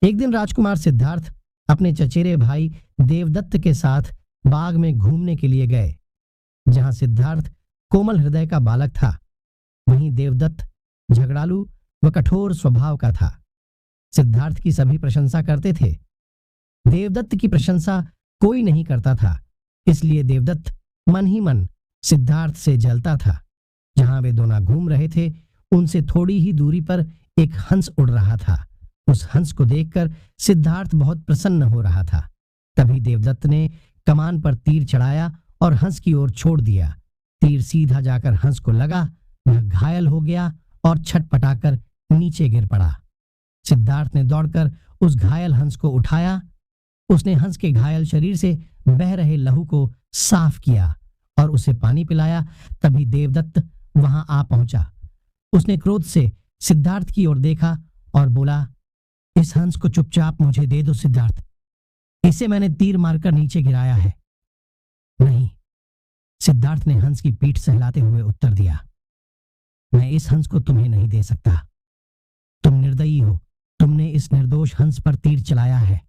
एक दिन राजकुमार सिद्धार्थ अपने चचेरे भाई देवदत्त के साथ बाग में घूमने के लिए गए। जहां सिद्धार्थ कोमल हृदय का बालक था, वहीं देवदत्त झगड़ालू व कठोर स्वभाव का था। सिद्धार्थ की सभी प्रशंसा करते थे। देवदत्त की प्रशंसा कोई नहीं करता था, इसलिए देवदत्त मन ही मन सिद्धार्थ से जलता था। जहां वे दोनों घूम रहे थे, उनसे थोड़ी ही दूरी पर एक हंस उड़ रहा था। उस हंस को देखकर सिद्धार्थ बहुत प्रसन्न हो रहा था। तभी देवदत्त ने कमान पर तीर चढ़ाया और हंस की ओर छोड़ दिया। तीर सीधा जाकर हंस को लगा, वह घायल हो गया और छटपटाकर नीचे गिर पड़ा। सिद्धार्थ ने दौड़कर उस घायल हंस को उठाया। उसने हंस के घायल शरीर से बह रहे लहू को साफ किया और उसे पानी पिलाया। तभी देवदत्त वहां आ पहुंचा। उसने क्रोध से सिद्धार्थ की ओर देखा और बोला, इस हंस को चुपचाप मुझे दे दो सिद्धार्थ, इसे मैंने तीर मारकर नीचे गिराया है। नहीं, सिद्धार्थ ने हंस की पीठ सहलाते हुए उत्तर दिया, मैं इस हंस को तुम्हें नहीं दे सकता। तुम निर्दयी हो, तुमने इस निर्दोष हंस पर तीर चलाया है।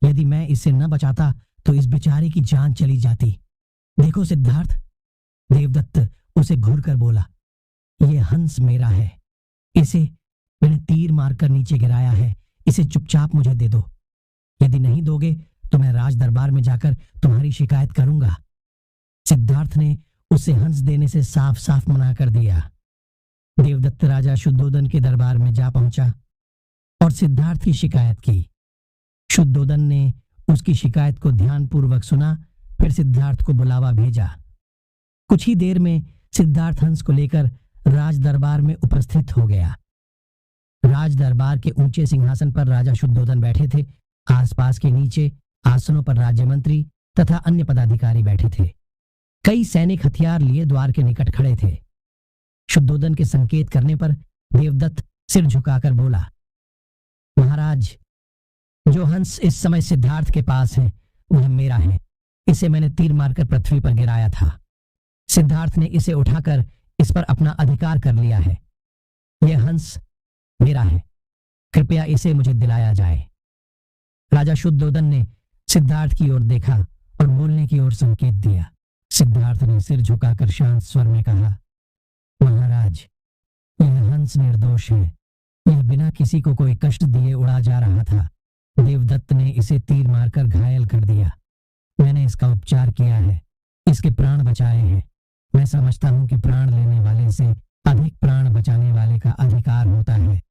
यदि मैं इसे न बचाता तो इस बेचारे की जान चली जाती। देखो सिद्धार्थ, देवदत्त उसे घूर कर बोला, यह हंस मेरा है, इसे मैंने तीर मारकर नीचे गिराया है, इसे चुपचाप मुझे दे दो। यदि नहीं दोगे तो मैं राज दरबार में जाकर तुम्हारी शिकायत करूंगा। सिद्धार्थ ने उसे हंस देने से साफ साफ मना कर दिया। देवदत्त राजा शुद्धोदन के दरबार में जा पहुंचा और सिद्धार्थ की शिकायत की। शुद्धोदन ने उसकी शिकायत को ध्यानपूर्वक सुना, फिर सिद्धार्थ को बुलावा भेजा। कुछ ही देर में सिद्धार्थ हंस को लेकर राज दरबार में उपस्थित हो गया। राज दरबार के ऊंचे सिंहासन पर राजा शुद्धोदन बैठे थे। आसपास के नीचे आसनों पर राज्य मंत्री तथा अन्य पदाधिकारी बैठे थे। कई सैनिक हथियार लिए द्वार के निकट खड़े थे। शुद्धोदन के संकेत करने पर देवदत्त सिर झुकाकर बोला, महाराज, जो हंस इस समय सिद्धार्थ के पास है वह मेरा है। इसे मैंने तीर मारकर पृथ्वी पर गिराया था। सिद्धार्थ ने इसे उठाकर इस पर अपना अधिकार कर लिया है। यह हंस मेरा है, कृपया इसे मुझे दिलाया जाए। राजा शुद्धोदन ने सिद्धार्थ की ओर देखा और बोलने की ओर संकेत दिया। सिद्धार्थ ने सिर झुकाकर शांत स्वर में कहा, महाराज, यह हंस निर्दोष है। यह बिना किसी को कोई कष्ट दिए उड़ा जा रहा था। देवदत्त ने इसे तीर मारकर घायल कर दिया। मैंने इसका उपचार किया है, इसके प्राण बचाए हैं। मैं समझता हूं कि प्राण लेने वाले से अधिक प्राण बचाने वाले का अधिकार होता है।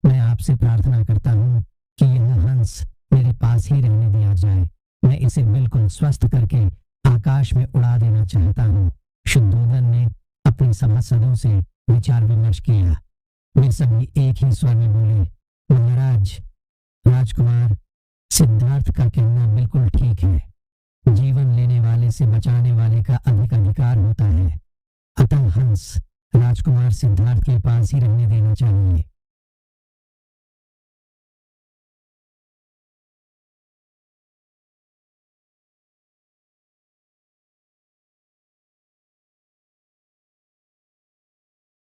मैं आपसे प्रार्थना करता हूं कि यह हंस मेरे पास ही रहने दिया जाए। मैं इसे बिल्कुल स्वस्थ करके आकाश में उड़ा देना चाहता हूं। शुद्धोदन ने अपने सभासदों से विचार विमर्श किया। वे सभी एक ही स्वर में बोले, महाराज, राजकुमार सिद्धार्थ का कहना बिल्कुल ठीक है। जीवन लेने वाले से बचाने वाले का अधिक अधिकार होता है। अतः हंस राजकुमार सिद्धार्थ के पास ही रहने देना चाहिए।